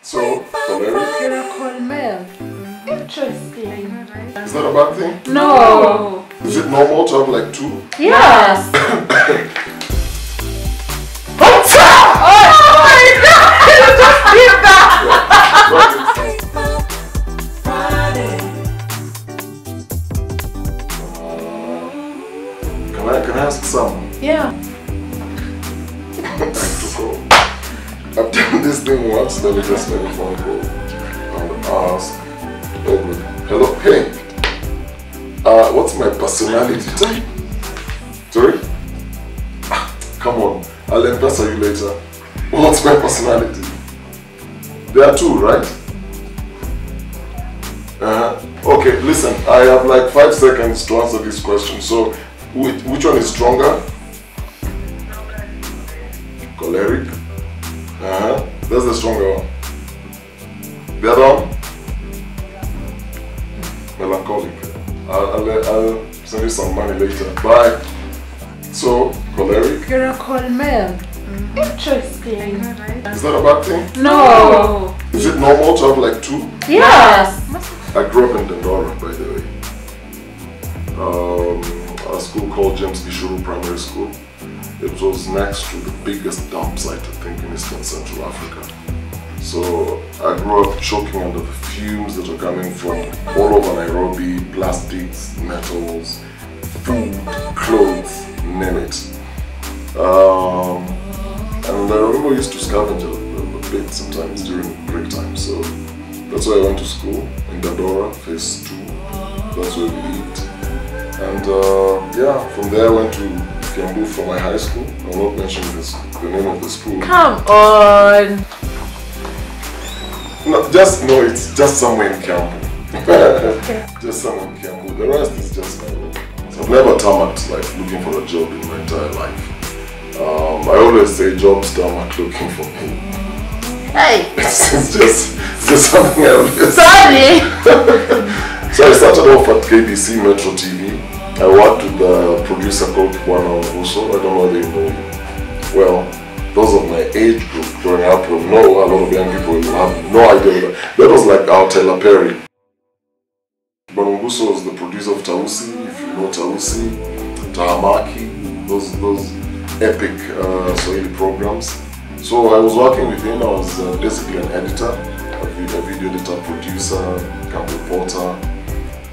So, choleric? Miracle male. Interesting. Is that a bad thing? No. Is it normal to have like two? Yes. Oh my God! You just did that! Can I ask some? Yeah. I've done this thing once, let me just make a phone call and ask. Oh good. Hello, hey. What's my personality type? Sorry? Come on, I'll impress you later. What's my personality? There are two, right? Okay, listen, I have like 5 seconds to answer this question. So, which one is stronger? Choleric? That's the stronger one. The other one? Melancholic. I'll send you some money later. Bye. So, choleric? Miracle male. Interesting. Is that a bad thing? No. Is it normal to have like two? Yes. I grew up in Dandora, by the way. A school called James Gishuru Primary School. It was next to the biggest dump site, I think, in Eastern Central Africa. So I grew up choking under the fumes that were coming from all over Nairobi, plastics, metals, food, clothes, name it. And I remember I used to scavenge a bit sometimes during break time. So that's why I went to school in Dandora, phase 2. That's where we lived. And yeah, from there I went to Kiambu for my high school. I'm not mentioning the name of the school. Come on. No, it's just somewhere in Kiambu. Okay. Just somewhere in Kiambu. The rest is just Nairobi. So I've never tarmacked like looking for a job in my entire life. I always say jobs tarmac looking for me. Hey. It's just something I always Sorry. So I started off at KBC Metro TV. I worked with a producer called Quickfire. I don't know whether you know him. Well, those of my age group growing up will know. A lot of young people will have no idea. That was like our Tyler Perry. Quickfire was the producer of Tausi, if you know Tausi, Tahamaki, those epic Swahili programs. So I was working with him. I was basically an editor, a video editor, producer, camp reporter.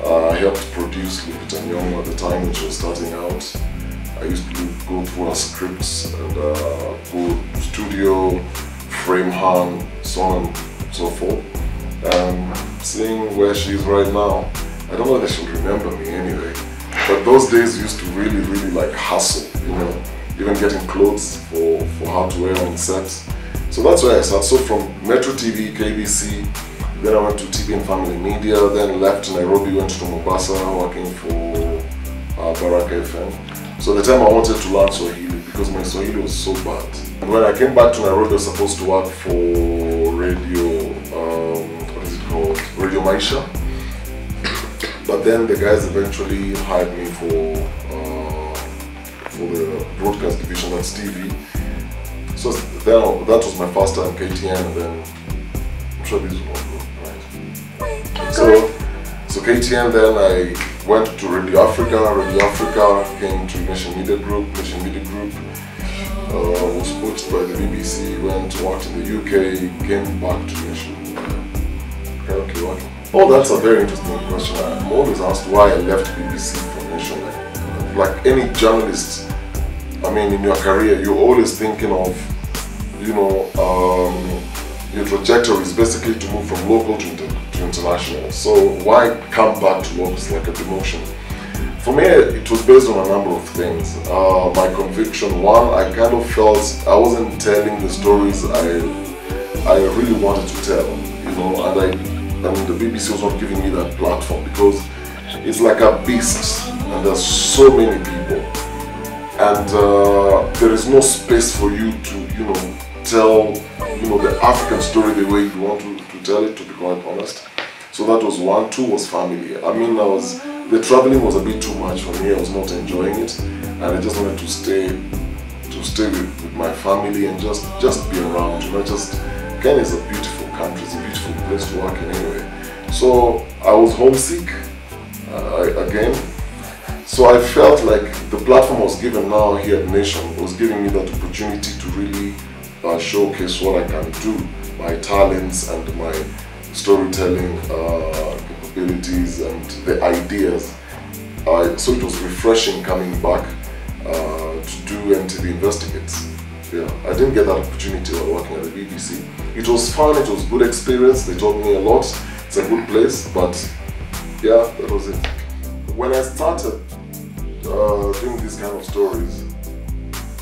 I helped produce Lupita Nyong'o at the time when she was starting out. I used to go through her scripts and go studio, frame her, so on and so forth. Seeing where she is right now, I don't know whether she'll remember me anyway. But those days used to really like hustle, you know, even getting clothes for her to wear on set. So that's where I started. So from Metro TV, KBC, then I went to TV and Family Media, then left Nairobi, went to Mombasa, working for Baraka FM. So the time I wanted to learn Swahili because my Swahili was so bad. And when I came back to Nairobi, I was supposed to work for radio, what is it called? Radio Maisha. But then the guys eventually hired me for the broadcast division, that's TV. So then that was my first time KTN, and then I'm sure this is not good, right? So KTN, then I went to Radio Africa. Radio Africa came to Nation Media Group. Nation Media Group was poached by the BBC, went to work in the UK, came back to Nation. Currently working. Oh, that's a very interesting question. I'm always asked why I left BBC for Nation. Like any journalist, I mean, in your career, you're always thinking of, you know, your trajectory is basically to move from local to international. So why come back to local? It's like a demotion. For me, it was based on a number of things. My conviction, one, I kind of felt I wasn't telling the stories I really wanted to tell, you know, and the BBC was not giving me that platform because it's like a beast and there's so many people and there is no space for you to, you know, tell, you know, the African story the way you want to tell it, to be quite honest. So that was one. Two was family. I mean, the traveling was a bit too much for me. I was not enjoying it, and I just wanted to stay with my family and just be around, you know, just Kenya is a beautiful country, it's a beautiful place to work in anyway. So I was homesick again. So I felt like the platform I was given now here at Nation was giving me that opportunity to really showcase what I can do, my talents and my storytelling capabilities and the ideas. So it was refreshing coming back to do NTV Investigates. Yeah, I didn't get that opportunity while working at the BBC. It was fun, it was a good experience, they taught me a lot. It's a good place, but yeah, that was it. When I started doing these kind of stories,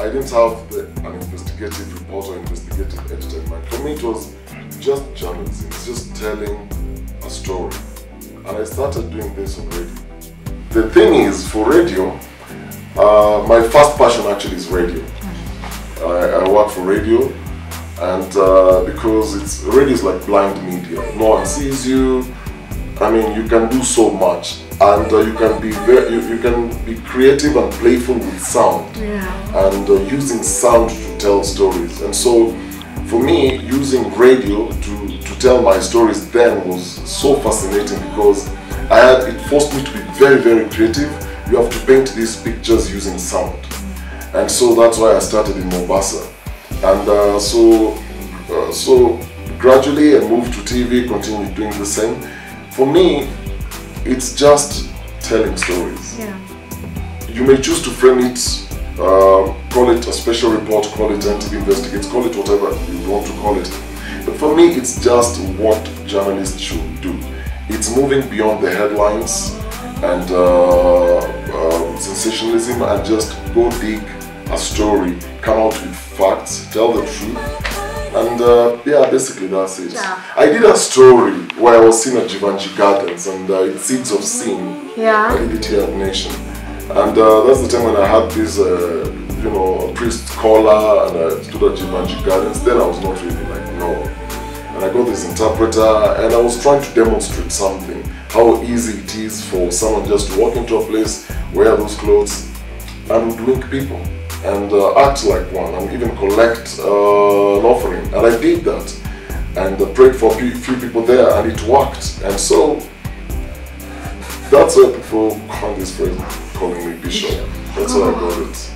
I didn't have an investigative reporter or investigative editor in mind. For me, it was just journalism, it's just telling a story. And I started doing this on radio. The thing is, for radio, my first passion actually is radio. I work for radio, and because radio is like blind media. No one sees you. I mean, you can do so much, and you can be you can be creative and playful with sound, and using sound to tell stories. And so, for me, using radio to tell my stories then was so fascinating because it forced me to be very, very creative. You have to paint these pictures using sound. And so that's why I started in Mombasa. And so gradually I moved to TV, continued doing the same. For me, it's just telling stories. Yeah. You may choose to frame it, call it a special report, call it NTV Investigates, call it whatever you want to call it. But for me, it's just what journalists should do. It's moving beyond the headlines and sensationalism and just go dig a story, come out with facts, tell the truth, and yeah, basically that's it. Yeah. I did a story where I was seen at Jivanji Gardens and it's Seeds of Sin. Yeah. I did it here at Nation. And that's the time when I had this, you know, a priest collar and I stood at Jivanji Gardens. Then I was not really like, no. And I got this interpreter and I was trying to demonstrate something, how easy it is for someone just to walk into a place, wear those clothes and wink people and act like one and even collect an offering. And I did that and prayed for a few people there and it worked. And so that's why people coin this phrase, calling me Bishop. That's why I got it.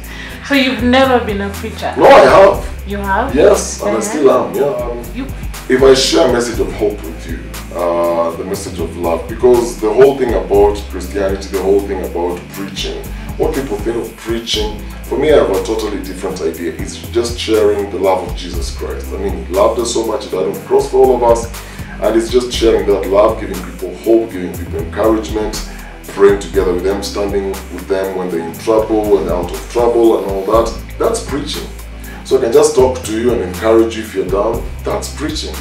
So you've never been a preacher? No, I have. You have? Yes, and I still am. Yeah. If I share a message of hope with you, the message of love, because the whole thing about Christianity, the whole thing about preaching, what people think of preaching, for me I have a totally different idea. It's just sharing the love of Jesus Christ. I mean, he loved us so much, he died on the cross for all of us, and it's just sharing that love, giving people hope, giving people encouragement, praying together with them, standing with them when they're in trouble and out of trouble and all that. That's preaching. So I can just talk to you and encourage you if you're down. That's preaching,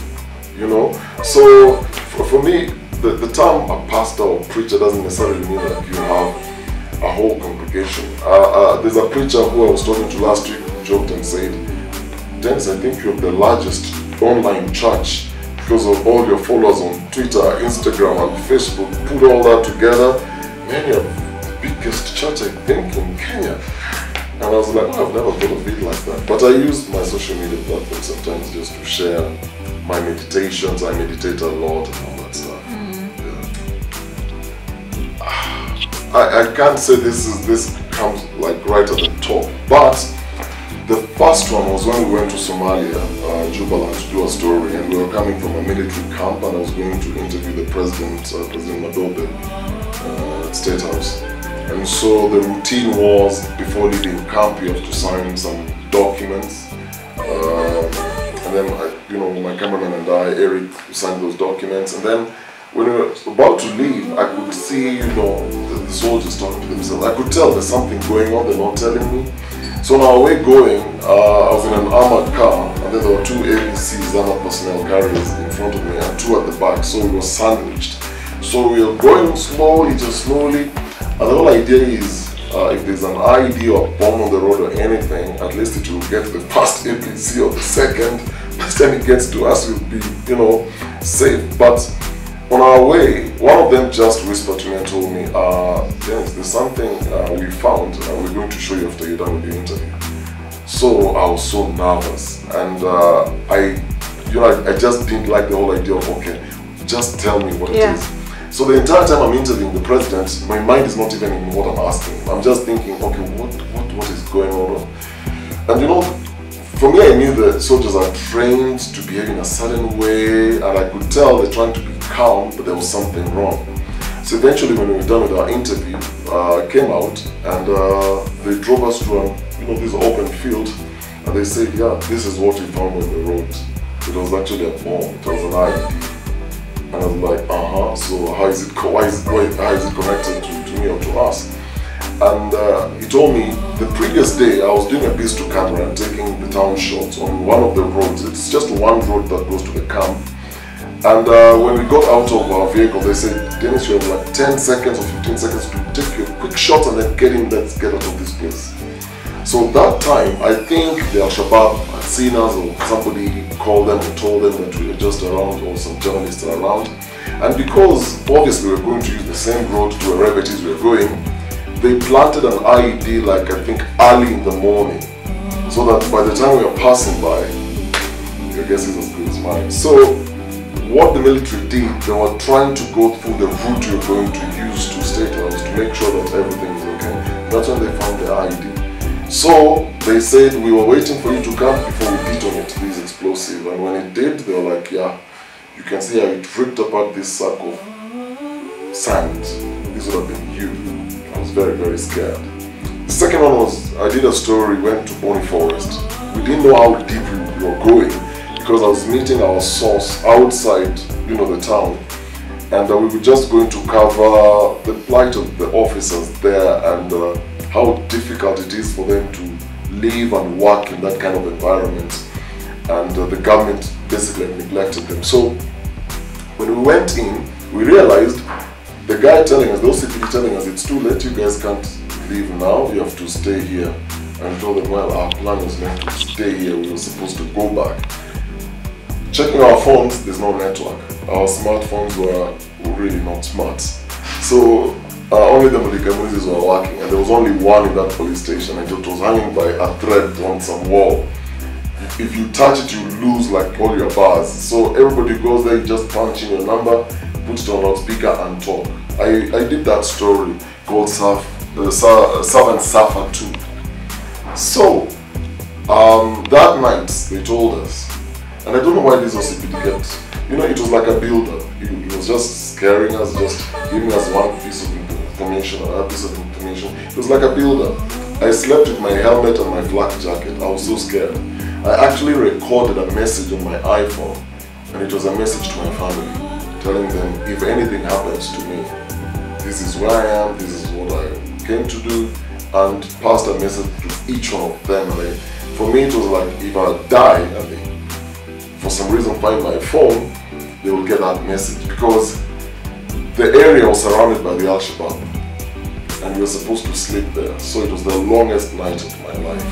you know. So for me, the term a pastor or preacher doesn't necessarily mean that you have a whole congregation. There's a preacher who I was talking to last week who joked and said, Dennis, I think you're the largest online church because of all your followers on Twitter, Instagram and Facebook. Put all that together, man, you're the biggest church I think in Kenya. And I was like, oh, I've never thought of it like that. But I use my social media platform sometimes just to share my meditations. I meditate a lot and all that stuff. Yeah. I can't say this comes like right at the top. But the first one was when we went to Somalia, Jubaland, to do a story. And we were coming from a military camp and I was going to interview the president, President Madobe, at State House. And so the routine was, before leaving camp, you have to sign some documents. And then, you know, my cameraman and I, Eric, signed those documents. And then when we were about to leave, I could see, you know, the soldiers talking to themselves. I could tell there's something going on, they're not telling me. So on our way going, I was in an armored car, and then there were two APCs, armored personnel carriers, in front of me, and two at the back. So we were sandwiched. So we were going slowly, just slowly. And the whole idea is, if there's an ID or a bomb on the road or anything, at least it will get to the first APC or the second. By the time it gets to us, we'll be, you know, safe. But on our way, one of them just whispered to me and told me, Dennis, there's something we found, we're going to show you after you're done with the interview. So I was so nervous, and you know, I just didn't like the whole idea of, okay, just tell me what it Yeah. is. So the entire time I'm interviewing the president, my mind is not even in what I'm asking. I'm just thinking, okay, what is going on? And you know, for me, I knew the soldiers are trained to behave in a certain way, and I could tell they're trying to be calm, but there was something wrong. So eventually, when we were done with our interview, I came out and they drove us to this open field, and they said, yeah, this is what we found on the road. It was actually a bomb. It was an IED. And I was like, so how is it connected to me or to us? And he told me the previous day I was doing a biz to camera and taking the town shots on one of the roads. It's just one road that goes to the camp. And when we got out of our vehicle, they said, Dennis, you have like 10 seconds or 15 seconds to take your quick shot and then let's get out of this place. So that time, I think the Al-Shabaab had seen us, or somebody called them and told them that we were just around, or some journalists are around. And because obviously we were going to use the same road to wherever it is we were going, they planted an IED like I think early in the morning, so that by the time we were passing by, your guess is as good as mine. So what the military did, they were trying to go through the route you're going to use to State House to make sure that everything is okay. That's when they found the IED. So they said, we were waiting for you to come before we detonate this explosive. And when it did, they were like, yeah, you can see how it ripped apart this sack of sand. This would have been you. I was very, very scared. The second one was, I did a story, went to Bonny Forest. We didn't know how deep we were going because I was meeting our source outside, the town. And we were just going to cover the plight of the officers there and how difficult it is for them to live and work in that kind of environment. And the government basically neglected them. So when we went in, we realized the guy telling us, the OCPD telling us, it's too late, you guys can't leave now, you have to stay here. And we told them, well, our plan was meant to stay here, we were supposed to go back. Checking our phones, there's no network. Our smartphones were really not smart. So only the Mulikamuizis were working, and there was only one in that police station, and it was hanging by a thread on some wall. If you touch it, you lose like all your bars. So everybody goes there, you just punch in your number, put it on loudspeaker and talk. I did that story called Surf and Surfer 2. So that night they told us, and I don't know why this OCPD kept, it was like a build-up. It was just scaring us, just giving us one piece of information, another piece of information. It was like a build-up. I slept with my helmet and my flak jacket. I was so scared. I actually recorded a message on my iPhone, and it was a message to my family, telling them if anything happens to me, this is where I am, this is what I came to do, and passed a message to each one of them. And for me, it was like if I die and they, for some reason, find my phone, they will get that message, because the area was surrounded by the Al-Shabaab, and we were supposed to sleep there. So it was the longest night of my life.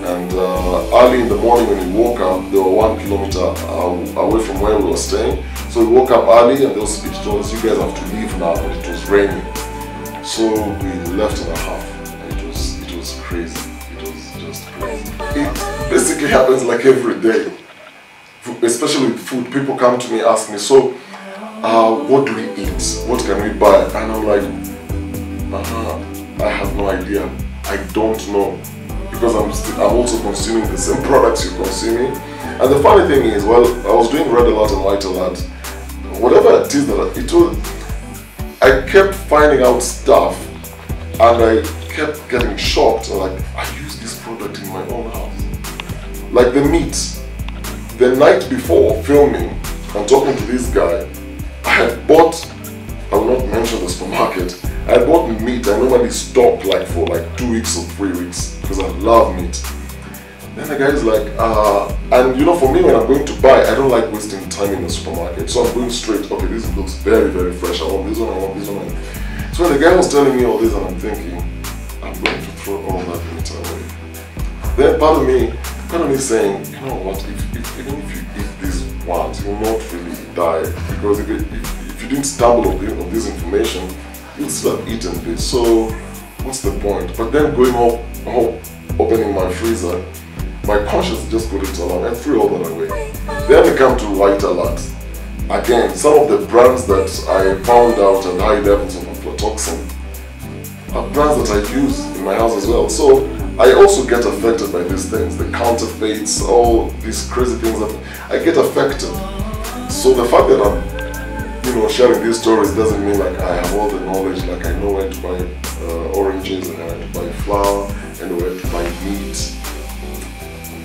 And early in the morning when we woke up, they were 1 kilometer away from where we were staying. So we woke up early and they told us, you guys have to leave now, and it was raining. So we left in a half. And it was crazy. It was just crazy. It basically happens like every day. Especially with food. People come to me, ask me, so what do we eat? What can we buy? And I'm like, I have no idea. I don't know. Because I'm also consuming the same products you're consuming. And the funny thing is, well, I was doing red alert and white alert. Whatever it is I kept finding out stuff, and I kept getting shocked. Like, I use this product in my own house. Like the meat. The night before filming and talking to this guy, I had bought, I will not mention the supermarket, I had bought meat I normally stock like for like 2 weeks or 3 weeks because I love meat. Then the guy is like, and for me when I'm going to buy, I don't like wasting time in the supermarket. So I'm going straight, okay, this looks very, very fresh. I want this one, I want this one. So when the guy was telling me all this, and I'm thinking, I'm going to throw all that meat away. Then part of me is saying, you know what, even if you eat this once, you will not really die. Because if you didn't stumble on this information, you'll still have eaten this. So what's the point? But then going home, opening my freezer, my conscience just couldn't allow. I threw all that away. Then we come to white alert. Again, some of the brands that I found out at high levels of aflatoxin are brands that I use in my house as well. So I also get affected by these things, the counterfeits, all these crazy things that I get affected. So the fact that I'm, sharing these stories doesn't mean like I have all the knowledge, like I know where to buy oranges and where to buy flour and where to buy meat.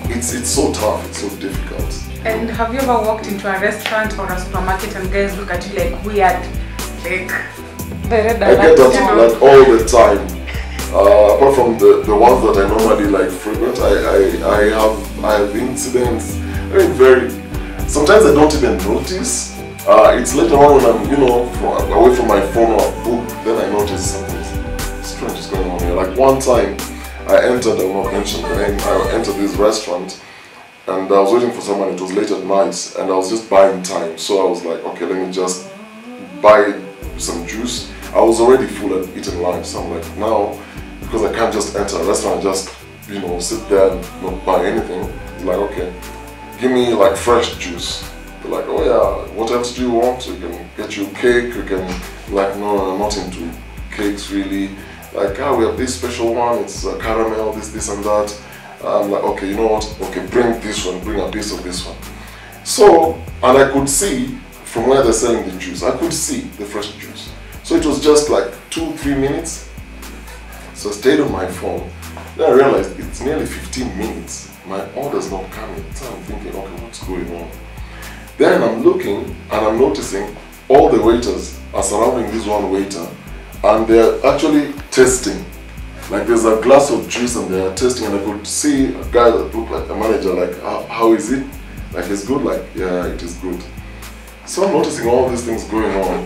It's so tough, it's so difficult. And have you ever walked into a restaurant or a supermarket and guys look at you like weird? Like the red I get that like all the time. Apart from the ones that I normally like frequent, I have incidents. Sometimes I don't even notice. It's later on when I'm away from my phone or a book, then I notice something strange is going on here. Like one time I entered, I will not mention the name, I entered this restaurant and I was waiting for someone. It was late at night and I was just buying time. So I was like, okay, let me just buy some juice. I was already full and eating lunch, so I'm like, now, because I can't just enter a restaurant and just, sit there and not buy anything. It's like, okay, give me like fresh juice. They're like, oh yeah, what else do you want? We can get you cake, we can, like, no, I'm not into cakes really. Like, we have this special one, it's caramel, this and that. I'm like, okay, you know what? Okay, bring this one, bring a piece of this one. So, and I could see from where they're selling the juice, I could see the fresh juice. So it was just like 2-3 minutes. So I stayed on my phone. Then I realized it's nearly 15 minutes. My order's not coming. So I'm thinking, okay, what's going on? Then I'm looking and I'm noticing all the waiters are surrounding this one waiter and they're actually testing. Like there's a glass of juice and they're testing, and I could see a guy that looked like a manager, like, how is it? Like, it's good? Like, yeah, it is good. So I'm noticing all these things going on.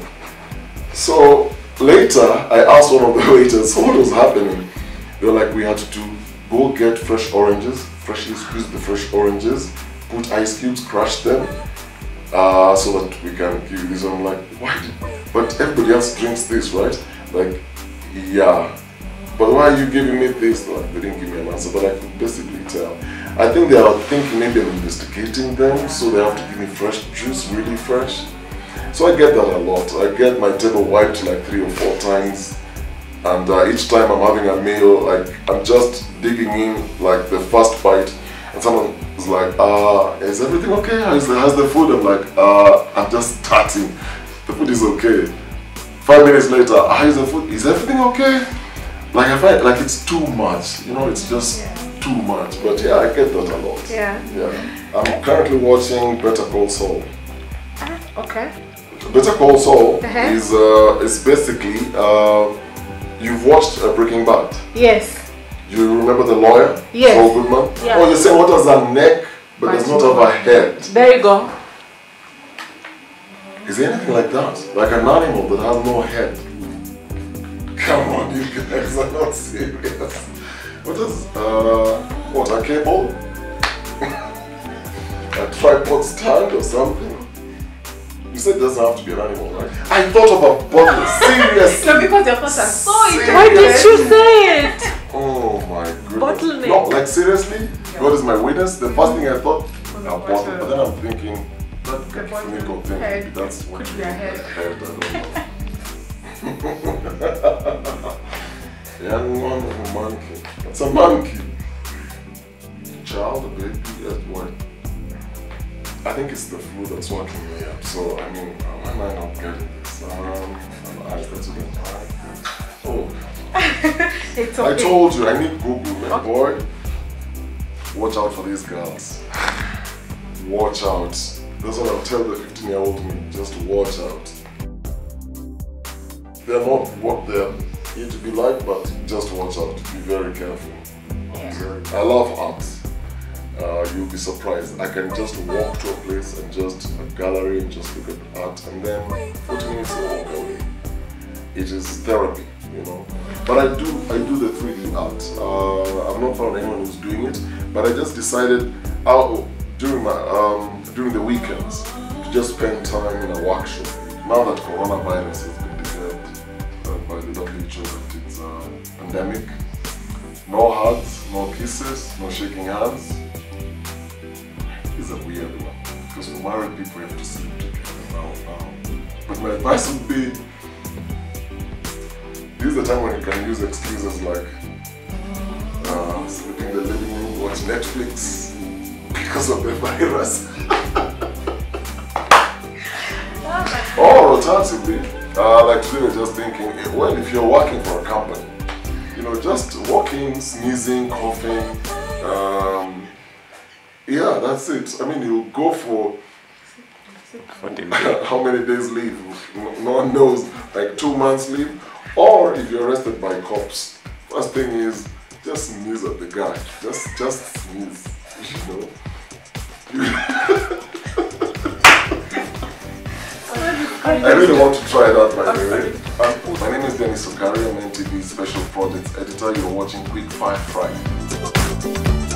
So later, I asked one of the waiters what was happening. They were like, we had to go get fresh oranges, freshly squeeze the fresh oranges, put ice cubes, crush them, so that we can give you this. I'm like, why? But everybody else drinks this, right? Like, yeah. But why are you giving me this? Like, they didn't give me an answer, but I could basically tell. I think they are thinking maybe I'm investigating them, so they have to give me fresh juice, really fresh. So I get that a lot. I get my table wiped like 3 or 4 times, and each time I'm having a meal, like I'm just digging in like the first bite, and someone is like, is everything okay? How's the food? I'm like, I'm just starting. The food is okay. 5 minutes later, how's the food? Is everything okay? Like I find like it's too much, it's just too much. But yeah, I get that a lot. Yeah. I'm currently watching Better Call Saul. Okay. Better Call Saul is basically you've watched Breaking Bad. Yes. You remember the lawyer? Yes. Saul Goodman? Yeah. Oh, you're saying what has a neck but does not have a head. There you go. Is there anything like that? Like an animal that has no head? Come on, you guys are not serious. What is, a cable? A tripod stand or something? You said it doesn't have to be an animal, right? I thought of a bottle, seriously. No, because your thoughts are so interesting. Why did you say it? Oh my goodness. Bottleneck. No, like seriously? God is my witness. The first thing I thought, a bottle. But then I'm thinking, that clinical thing, maybe that's what could be a head. I don't know. Young one of a monkey. It's a monkey. Child, a baby, what? I think it's the flu that's working me up. So, I mean, why am I not getting this? It's okay. I told you, I need Google, man, boy. Watch out for these girls. Watch out. That's what I'll tell the 15-year-old me. Just watch out. They're not what they're here to be like, but just watch out. Be very careful. Yeah. I love art. You'll be surprised. I can just walk to a place and just a gallery and just look at art, and then 40 minutes I walk away. It is therapy, But I do the 3D art. I've not found anyone who's doing it, but I just decided during the weekends to just spend time in a workshop. Now that coronavirus has been declared by the WHO that it's a pandemic, no hugs, no kisses, no shaking hands. It's a weird one. Because married people have to sleep together now. But my advice would be, this is the time when you can use excuses like sleeping in the living room, watch Netflix because of the virus. Or alternatively, like today we're just thinking, well, if you're working for a company, you know, just walking, sneezing, coughing, yeah, that's it. I mean, you go for how many days leave? No one knows, like 2 months leave. Or if you're arrested by cops, first thing is just sneeze at the guy. Just sneeze, you know. I really want to try that, by the way. My name is Dennis Okari. I'm NTV's Special Projects Editor. You're watching Quickfire Friday.